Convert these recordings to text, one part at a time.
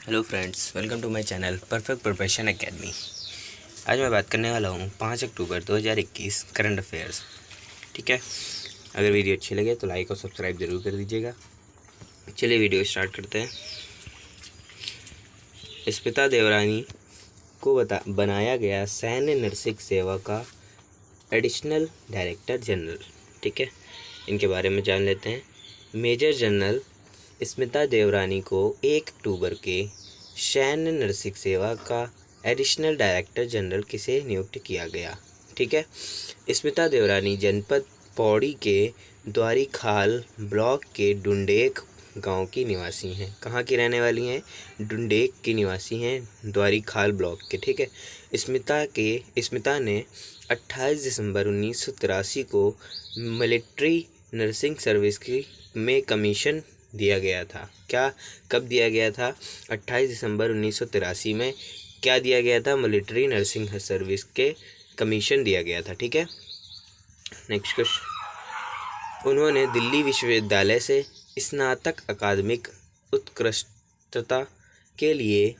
Hello friends, welcome to my channel perfect preparation academy. आज मैं बात करने वाला हूँ 5 अक्टूबर 2021 करंट अफेयर्स। ठीक है, अगर वीडियो अच्छी लगे तो लाइक और सब्सक्राइब ज़रूर कर दीजिएगा। चलिए वीडियो स्टार्ट करते हैं। स्मिता देवरानी को बनाया गया सैन्य नर्सिंग सेवा का एडिशनल डायरेक्टर जनरल। ठीक है, इनके बारे में जान लेते हैं। मेजर जनरल स्मिता देवरानी को 1 अक्टूबर के सैन्य नर्सिंग सेवा का एडिशनल डायरेक्टर जनरल किसे नियुक्त किया गया। ठीक है, स्मिता देवरानी जनपद पौड़ी के द्वारीखाल ब्लॉक के डुंडेक गांव की निवासी हैं। कहाँ की रहने वाली हैं? डुंडेक की निवासी हैं, द्वारीखाल ब्लॉक के। ठीक है, स्मिता ने 28 दिसंबर 1983 को मिलिट्री नर्सिंग सर्विस में कमीशन दिया गया था। क्या कब दिया गया था? 28 दिसंबर 1983 में क्या दिया गया था? मिलिट्री नर्सिंग सर्विस के कमीशन दिया गया था। ठीक है, नेक्स्ट क्वेश्चन। उन्होंने दिल्ली विश्वविद्यालय से स्नातक अकादमिक उत्कृष्टता के लिए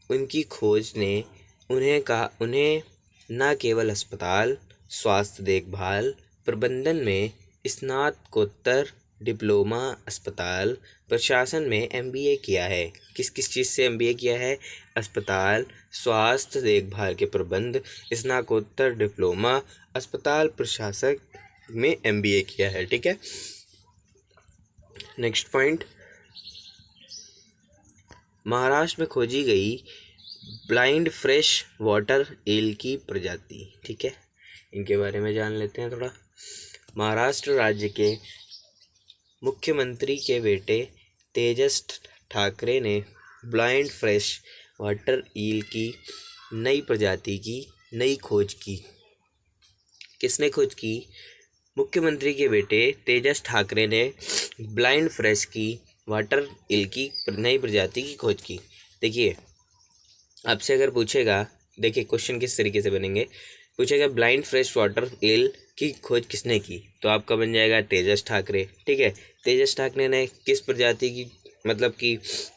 उनकी खोज ने उन्हें न केवल अस्पताल स्वास्थ्य देखभाल प्रबंधन में स्नातकोत्तर डिप्लोमा, अस्पताल प्रशासन में MBA किया है। किस किस चीज़ से MBA किया है? अस्पताल स्वास्थ्य देखभाल के प्रबंध, स्नातकोत्तर डिप्लोमा, अस्पताल प्रशासक में MBA किया है। ठीक है, नेक्स्ट पॉइंट। महाराष्ट्र में खोजी गई ब्लाइंड फ्रेश वाटर ईल की प्रजाति। ठीक है, इनके बारे में जान लेते हैं थोड़ा। महाराष्ट्र राज्य के मुख्यमंत्री के बेटे तेजस ठाकरे ने ब्लाइंड फ्रेश वाटर ईल की नई प्रजाति की नई खोज की। किसने खोज की? मुख्यमंत्री के बेटे तेजस ठाकरे ने ब्लाइंड फ्रेश की वाटर ईल की नई प्रजाति की खोज की। देखिए, आपसे अगर पूछेगा, देखिए क्वेश्चन किस तरीके से बनेंगे। पूछेगा ब्लाइंड फ्रेश वाटर ईल की खोज किसने की, तो आपका बन जाएगा तेजस ठाकरे। ठीक है, तेजस ठाकरे ने किस प्रजाति की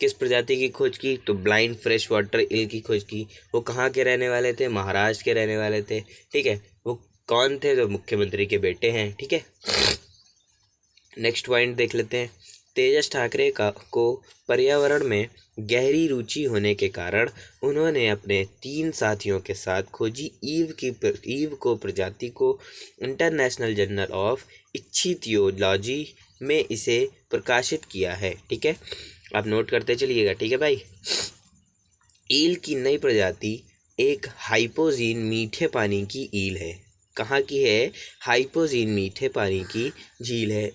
किस प्रजाति की खोज की? तो ब्लाइंड फ्रेश वाटर ईल की खोज की। वो कहाँ के रहने वाले थे? महाराष्ट्र के रहने वाले थे। ठीक है, वो कौन थे? तो मुख्यमंत्री के बेटे हैं। ठीक है, नेक्स्ट पॉइंट देख लेते हैं। तेजस ठाकरे को पर्यावरण में गहरी रुचि होने के कारण उन्होंने अपने 3 साथियों के साथ खोजी ईव को प्रजाति को इंटरनेशनल जर्नल ऑफ इचिथियोलॉजी में इसे प्रकाशित किया है। ठीक है, आप नोट करते चलिएगा। ठीक है भाई, ईल की नई प्रजाति एक हाइपोजीन मीठे पानी की ईल है। कहाँ की है? हाइपोजीन मीठे पानी की झील है।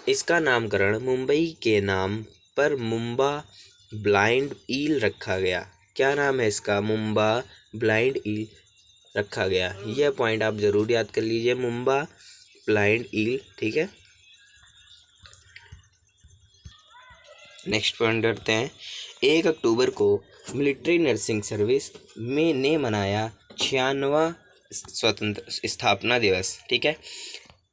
इसका नामकरण मुंबई के नाम पर मुंबा ब्लाइंड ईल रखा गया। क्या नाम है इसका? मुंबा ब्लाइंड ईल रखा गया। यह पॉइंट आप ज़रूर याद कर लीजिए, मुंबा ब्लाइंड ईल। ठीक है, नेक्स्ट पॉइंट करते हैं। 1 अक्टूबर को मिलिट्री नर्सिंग सर्विस ने मनाया 96वां स्वतंत्र स्थापना दिवस। ठीक है,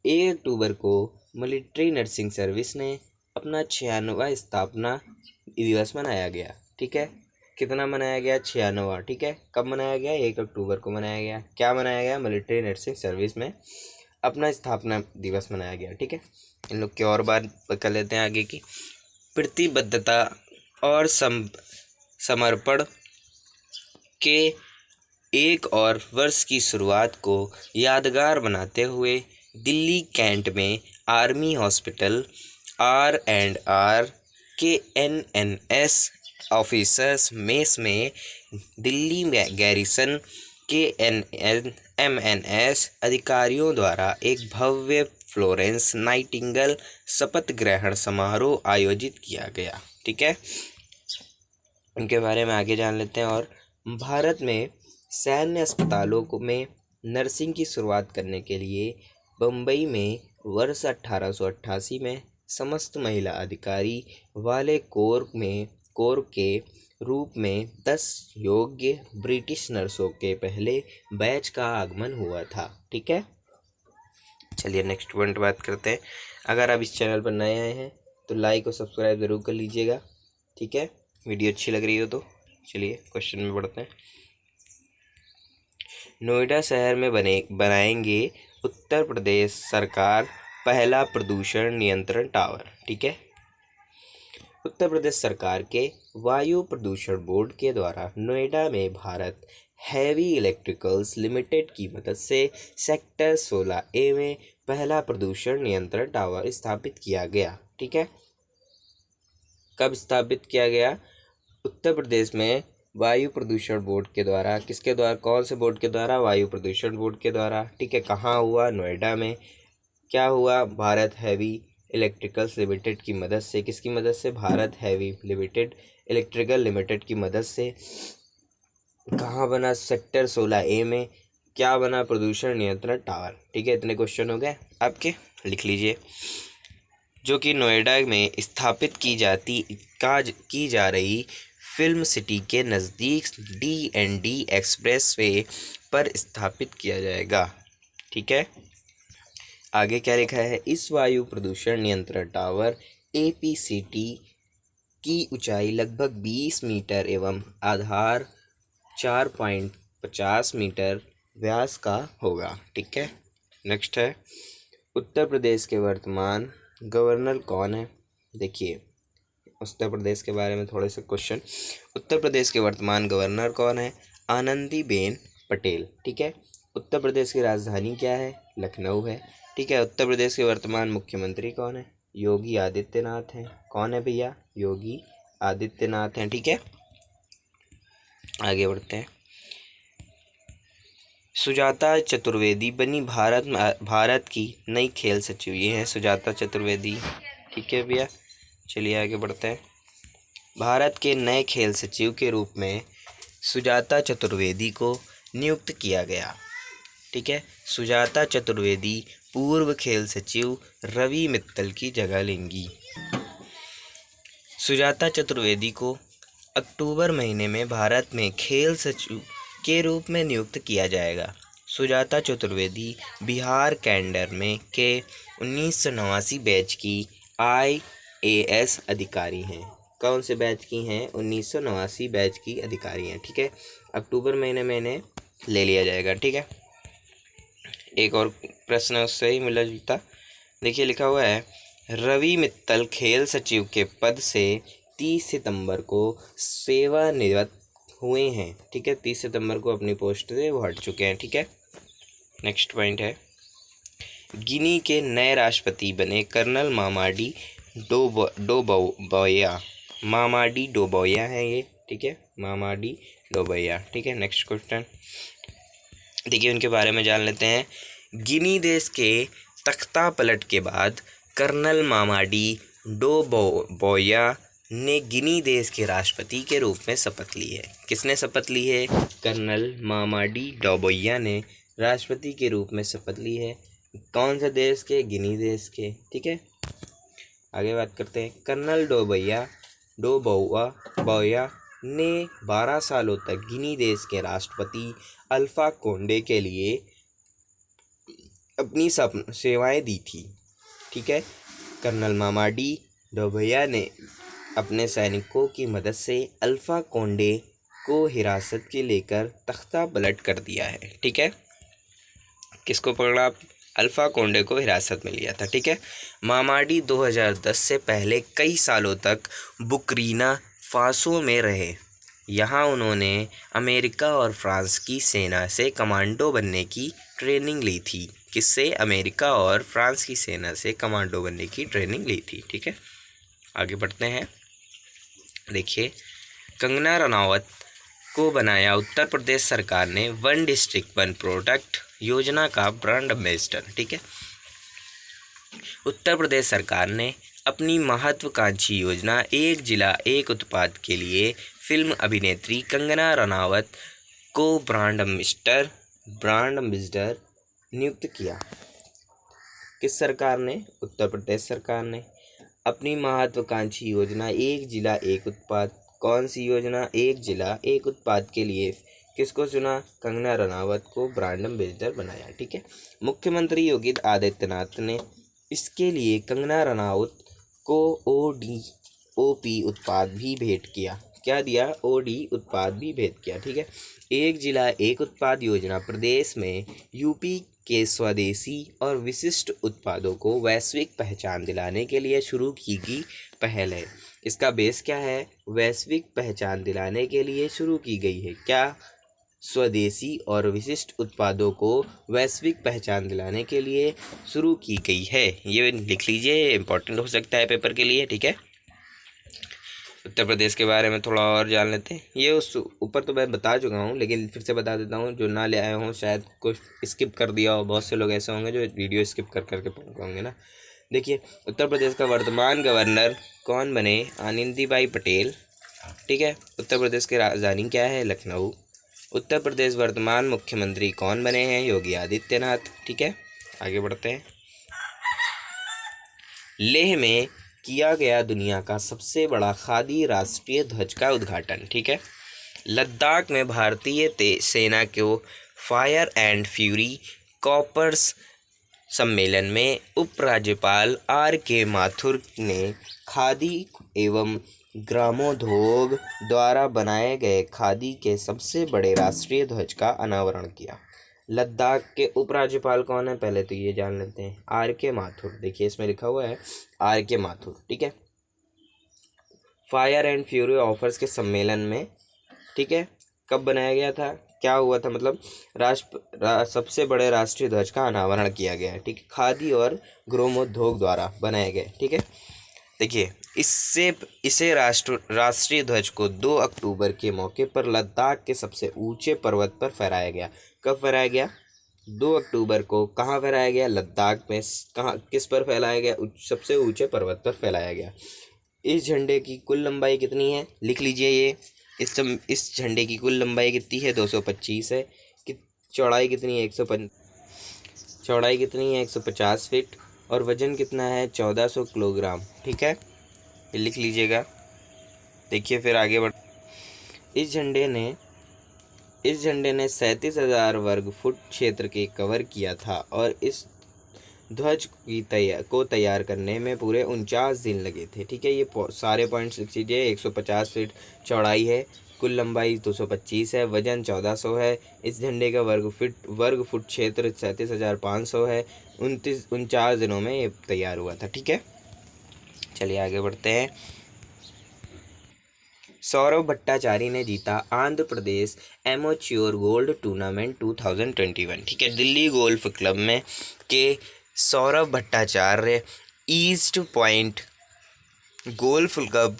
1 अक्टूबर को मिलिट्री नर्सिंग सर्विस ने अपना 96वां स्थापना दिवस मनाया गया। ठीक है, कितना मनाया गया? 96वां। ठीक है, कब मनाया गया? 1 अक्टूबर को मनाया गया। क्या मनाया गया? मिलिट्री नर्सिंग सर्विस में अपना स्थापना दिवस मनाया गया। ठीक है, इन लोग की और बात कर लेते हैं आगे की। प्रतिबद्धता और समर्पण के एक और वर्ष की शुरुआत को यादगार बनाते हुए दिल्ली कैंट में आर्मी हॉस्पिटल R&R के NNS ऑफिसर्स मेस में दिल्ली गैरिसन के MNS अधिकारियों द्वारा एक भव्य फ्लोरेंस नाइटिंगेल शपथ ग्रहण समारोह आयोजित किया गया। ठीक है, इनके बारे में आगे जान लेते हैं। और भारत में सैन्य अस्पतालों में नर्सिंग की शुरुआत करने के लिए बम्बई में वर्ष 1888 में समस्त महिला अधिकारी वाले कोर के रूप में 10 योग्य ब्रिटिश नर्सों के पहले बैच का आगमन हुआ था। ठीक है, चलिए नेक्स्ट पॉइंट बात करते हैं। अगर आप इस चैनल पर नए आए हैं तो लाइक और सब्सक्राइब ज़रूर कर लीजिएगा। ठीक है, वीडियो अच्छी लग रही हो तो चलिए क्वेश्चन में बढ़ते हैं। नोएडा शहर में बनाएंगे उत्तर प्रदेश सरकार पहला प्रदूषण नियंत्रण टावर। ठीक है, उत्तर प्रदेश सरकार के वायु प्रदूषण बोर्ड के द्वारा नोएडा में भारत हैवी इलेक्ट्रिकल्स लिमिटेड की मदद से सेक्टर 16A में पहला प्रदूषण नियंत्रण टावर स्थापित किया गया। ठीक है, कब स्थापित किया गया? उत्तर प्रदेश में वायु प्रदूषण बोर्ड के द्वारा। किसके द्वारा? कौन से बोर्ड के द्वारा? वायु प्रदूषण बोर्ड के द्वारा। ठीक है, कहाँ हुआ? नोएडा में। क्या हुआ? भारत हैवी इलेक्ट्रिकल्स लिमिटेड की मदद से। किसकी मदद से? Bharat heavy limited electrical limited की मदद से। कहाँ बना? सेक्टर 16A में। क्या बना? प्रदूषण नियंत्रण टावर। ठीक है, इतने क्वेश्चन हो गए आपके, लिख लीजिए। जो कि नोएडा में स्थापित की जा रही फिल्म सिटी के नज़दीक D&D एक्सप्रेस वे पर स्थापित किया जाएगा। ठीक है, आगे क्या लिखा है? इस वायु प्रदूषण नियंत्रण टावर APCT की ऊंचाई लगभग 20 मीटर एवं आधार 4.50 मीटर व्यास का होगा। ठीक है, नेक्स्ट है, उत्तर प्रदेश के वर्तमान गवर्नर कौन है? देखिए, उत्तर प्रदेश के बारे में थोड़े से क्वेश्चन। उत्तर प्रदेश के वर्तमान गवर्नर कौन है? आनंदीबेन पटेल। ठीक है, उत्तर प्रदेश की राजधानी क्या है? लखनऊ है। ठीक है, उत्तर प्रदेश के वर्तमान मुख्यमंत्री कौन है? योगी आदित्यनाथ हैं। कौन है भैया? योगी आदित्यनाथ हैं। ठीक है, आगे बढ़ते हैं। सुजाता चतुर्वेदी बनी भारत की नई खेल सचिव। ये है सुजाता चतुर्वेदी। ठीक है भैया, चलिए आगे बढ़ते हैं। भारत के नए खेल सचिव के रूप में सुजाता चतुर्वेदी को नियुक्त किया गया। ठीक है, सुजाता चतुर्वेदी पूर्व खेल सचिव रवि मित्तल की जगह लेंगी। सुजाता चतुर्वेदी को अक्टूबर महीने में भारत में खेल सचिव के रूप में नियुक्त किया जाएगा। सुजाता चतुर्वेदी बिहार कैडर में के 1989 बैच की IAS अधिकारी हैं। कौन से बैच की हैं? 1989 बैच की अधिकारी हैं। ठीक है, अक्टूबर महीने में इन्हें ले लिया जाएगा। ठीक है, एक और प्रश्न उससे ही मिला जुलता। देखिए, लिखा हुआ है, रवि मित्तल खेल सचिव के पद से 30 सितंबर को सेवानिवृत्त हुए हैं। ठीक है, 30 सितंबर को अपनी पोस्ट से वो हट चुके हैं। ठीक है, नेक्स्ट पॉइंट है, गिनी के नए राष्ट्रपति बने कर्नल मामाडी डोबोया। मामाडी डोबोया है ये। ठीक है, मामाडी डोबोया। ठीक है, नेक्स्ट क्वेश्चन देखिए, उनके बारे में जान लेते हैं। गिनी देश के तख्ता पलट के बाद कर्नल मामाडी डोबोया ने गिनी देश के राष्ट्रपति के रूप में शपथ ली है। किसने शपथ ली है? कर्नल मामाडी डोबोया ने राष्ट्रपति के रूप में शपथ ली है। कौन से देश के? गिनी देश के। ठीक है, आगे बात करते हैं। कर्नल डोबोया ने 12 सालों तक गिनी देश के राष्ट्रपति अल्फा कोंडे के लिए अपनी सेवाएं दी थी। ठीक है, कर्नल मामाडी डोबोया ने अपने सैनिकों की मदद से अल्फा कोंडे को हिरासत के लेकर तख्ता पलट कर दिया है। ठीक है, किसको पकड़ा? अल्फा कोंडे को हिरासत में लिया था। ठीक है, मामाडी 2010 से पहले कई सालों तक बुर्किना फासो में रहे। यहाँ उन्होंने अमेरिका और फ्रांस की सेना से कमांडो बनने की ट्रेनिंग ली थी। किससे? अमेरिका और फ्रांस की सेना से कमांडो बनने की ट्रेनिंग ली थी। ठीक है, आगे बढ़ते हैं। देखिए, कंगना रनावत को बनाया उत्तर प्रदेश सरकार ने वन डिस्ट्रिक्ट वन प्रोडक्ट योजना का ब्रांड एम्बेसडर। ठीक है, उत्तर प्रदेश सरकार ने अपनी महत्वाकांक्षी योजना एक जिला एक उत्पाद के लिए फिल्म अभिनेत्री कंगना रनावत को ब्रांड एम्बेसडर नियुक्त किया। किस सरकार ने? उत्तर प्रदेश सरकार ने। अपनी महत्वाकांक्षी योजना एक जिला एक उत्पाद, कौन सी योजना? एक जिला एक उत्पाद के लिए किसको चुना? कंगना रनावत को ब्रांड एम्बेसडर बनाया। ठीक है, मुख्यमंत्री योगी आदित्यनाथ ने इसके लिए कंगना रनावत को ODOP उत्पाद भी भेंट किया। क्या दिया, ओडी उत्पाद भी भेद किया। ठीक है, एक जिला एक उत्पाद योजना प्रदेश में यूपी के स्वदेशी और विशिष्ट उत्पादों को वैश्विक पहचान दिलाने के लिए शुरू की गई पहल है। इसका बेस क्या है, वैश्विक पहचान दिलाने के लिए शुरू की गई है। क्या, स्वदेशी और विशिष्ट उत्पादों को वैश्विक पहचान दिलाने के लिए शुरू की गई है। ये लिख लीजिए, इम्पोर्टेंट हो सकता है पेपर के लिए। ठीक है, उत्तर प्रदेश के बारे में थोड़ा और जान लेते हैं। ये उस ऊपर तो मैं बता चुका हूँ, लेकिन फिर से बता देता हूँ, जो ना ले आए हों, शायद कुछ स्किप कर दिया हो। बहुत से लोग ऐसे होंगे जो वीडियो स्किप कर करके पढ़ होंगे ना। देखिए, उत्तर प्रदेश का वर्तमान गवर्नर कौन बने, आनंदीबाई पटेल। ठीक है, उत्तर प्रदेश की राजधानी क्या है, लखनऊ। उत्तर प्रदेश वर्तमान मुख्यमंत्री कौन बने हैं, योगी आदित्यनाथ। ठीक है, आगे बढ़ते हैं। लेह में किया गया दुनिया का सबसे बड़ा खादी राष्ट्रीय ध्वज का उद्घाटन। ठीक है, लद्दाख में भारतीय सेना को फायर एंड फ्यूरी कॉर्प्स सम्मेलन में उपराज्यपाल R.K. माथुर ने खादी एवं ग्रामोद्योग द्वारा बनाए गए खादी के सबसे बड़े राष्ट्रीय ध्वज का अनावरण किया। लद्दाख के उपराज्यपाल कौन है, पहले तो ये जान लेते हैं, R.K. माथुर। देखिए इसमें लिखा हुआ है R.K. माथुर। ठीक है, फायर एंड फ्यूरी ऑफर्स के सम्मेलन में, ठीक है, कब बनाया गया था, क्या हुआ था, मतलब सबसे बड़े राष्ट्रीय ध्वज का अनावरण किया गया है। ठीक है, खादी और ग्रामोद्योग द्वारा बनाए गए। ठीक है, देखिए इसे राष्ट्रीय ध्वज को 2 अक्टूबर के मौके पर लद्दाख के सबसे ऊंचे पर्वत पर फहराया गया। कब फहराया गया, 2 अक्टूबर को। कहाँ फहराया गया, लद्दाख में। कहाँ, किस पर फैलाया गया, सबसे ऊंचे पर्वत पर फैलाया गया। इस झंडे की कुल लंबाई कितनी है, लिख लीजिए ये। इस झंडे की कुल लंबाई कितनी है, 225 है। चौड़ाई कितनी है, 150 फीट। और वजन कितना है, 1400 किलोग्राम। ठीक है, ये लिख लीजिएगा। देखिए फिर आगे बढ़, इस झंडे ने 37,000 वर्ग फुट क्षेत्र के कवर किया था और इस ध्वज को तैयार करने में पूरे 49 दिन लगे थे। ठीक है, ये सारे पॉइंट्स लिख लीजिए। 150 फीट चौड़ाई है, कुल लंबाई 225 है, वजन 1400 है। इस झंडे का वर्ग फुट क्षेत्र 37,500 है। 49 दिनों में ये तैयार हुआ था। ठीक है, चलिए आगे बढ़ते हैं। सौरभ भट्टाचार्य ने जीता Andhra Pradesh amateur gold tournament 2021। ठीक है, दिल्ली गोल्फ क्लब में के Saurabh Bhattacharya east point golf club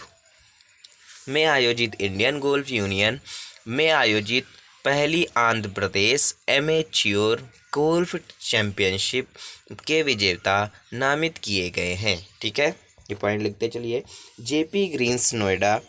में आयोजित इंडियन गोल्फ यूनियन में आयोजित पहली Andhra Pradesh amateur golf championship के विजेता नामित किए गए हैं। ठीक है, ये पॉइंट लिखते चलिए। जेपी ग्रीन्स नोएडा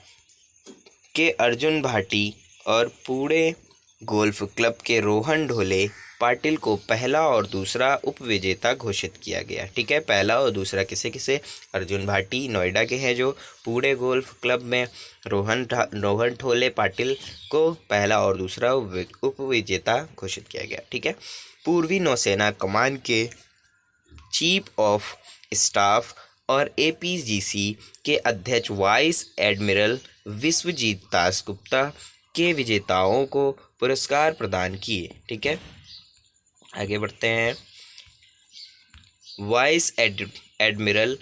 के अर्जुन भाटी और पुणे गोल्फ क्लब के रोहन ढोले पाटिल को पहला और दूसरा उपविजेता घोषित किया गया। ठीक है, पहला और दूसरा किसे, अर्जुन भाटी नोएडा के हैं जो, पुणे गोल्फ क्लब में रोहन ढोले पाटिल को पहला और दूसरा उपविजेता घोषित किया गया। ठीक है, पूर्वी नौसेना कमान के चीफ ऑफ स्टाफ और APGC के अध्यक्ष वाइस एडमिरल विश्वजीत दासगुप्ता के विजेताओं को पुरस्कार प्रदान किए। ठीक है, आगे बढ़ते हैं। वाइस एडमिरल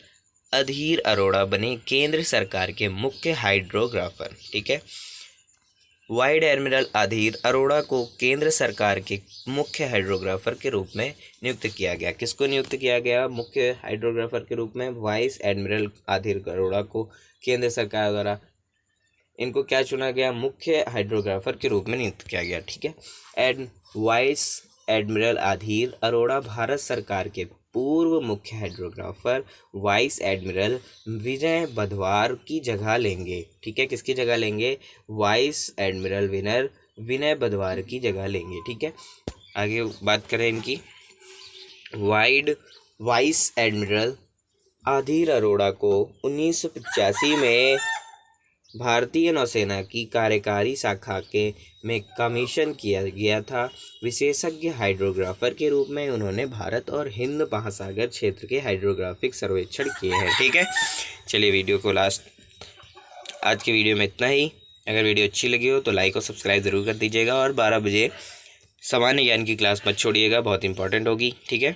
अधीर अरोड़ा बने केंद्र सरकार के मुख्य हाइड्रोग्राफर। ठीक है, वाइस एडमिरल अधीर अरोड़ा को केंद्र सरकार के मुख्य हाइड्रोग्राफर के रूप में नियुक्त किया गया। किसको नियुक्त किया गया, मुख्य हाइड्रोग्राफर के रूप में वाइस एडमिरल अधीर अरोड़ा को केंद्र सरकार द्वारा इनको क्या चुना गया, मुख्य हाइड्रोग्राफर के रूप में नियुक्त किया गया। ठीक है, वाइस एडमिरल अधीर अरोड़ा भारत सरकार के पूर्व मुख्य हाइड्रोग्राफर वाइस एडमिरल विजय बधवार की जगह लेंगे। ठीक है, किसकी जगह लेंगे, वाइस एडमिरल विनय बधवार की जगह लेंगे। ठीक है, आगे बात करें इनकी। वाइस एडमिरल अधीर अरोड़ा को 1985 में भारतीय नौसेना की कार्यकारी शाखा में कमीशन किया गया था। विशेषज्ञ हाइड्रोग्राफर के रूप में उन्होंने भारत और हिंद महासागर क्षेत्र के हाइड्रोग्राफिक सर्वेक्षण किए हैं। ठीक है, चलिए वीडियो को आज की वीडियो में इतना ही। अगर वीडियो अच्छी लगी हो तो लाइक और सब्सक्राइब ज़रूर कर दीजिएगा, और 12 बजे सामान्य ज्ञान की क्लास मत छोड़िएगा, बहुत इंपॉर्टेंट होगी। ठीक है।